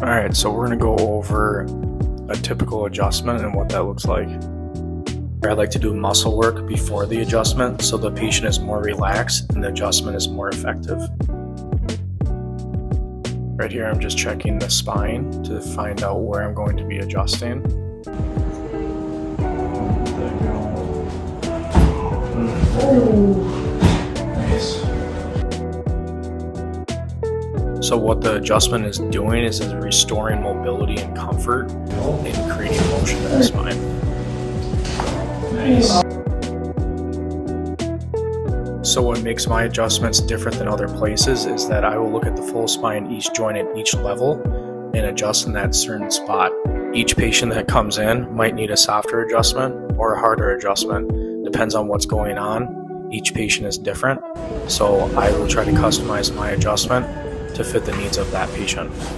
Alright, so we're going to go over a typical adjustment and what that looks like. I like to do muscle work before the adjustment so the patient is more relaxed and the adjustment is more effective. Right here I'm just checking the spine to find out where I'm going to be adjusting. Nice. So what the adjustment is doing is restoring mobility and comfort and creating motion in the spine. Nice. So what makes my adjustments different than other places is that I will look at the full spine, each joint at each level, and adjust in that certain spot. Each patient that comes in might need a softer adjustment or a harder adjustment. Depends on what's going on. Each patient is different. So I will try to customize my adjustment to fit the needs of that patient. So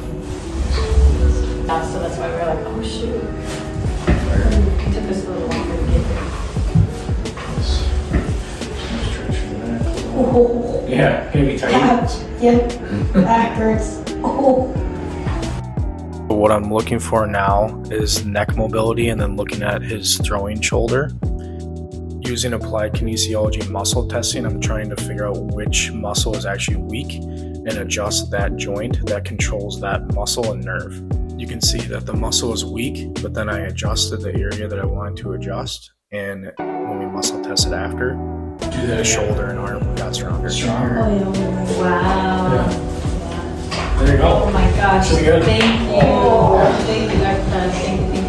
that's why we're like, oh shoot. It took us a little longer to get there. Oh. Yeah, gonna be tight. Yep, that hurts. Oh. What I'm looking for now is neck mobility and then looking at his throwing shoulder. Using applied kinesiology muscle testing, I'm trying to figure out which muscle is actually weak and adjust that joint that controls that muscle and nerve. You can see that the muscle is weak, but then I adjusted the area that I wanted to adjust, and when we muscle tested after, the shoulder and arm got stronger. Oh, yeah. Wow. Yeah. There you go. Oh my gosh. Should be good. Thank you. Oh. Thank you, Dr. Thank you.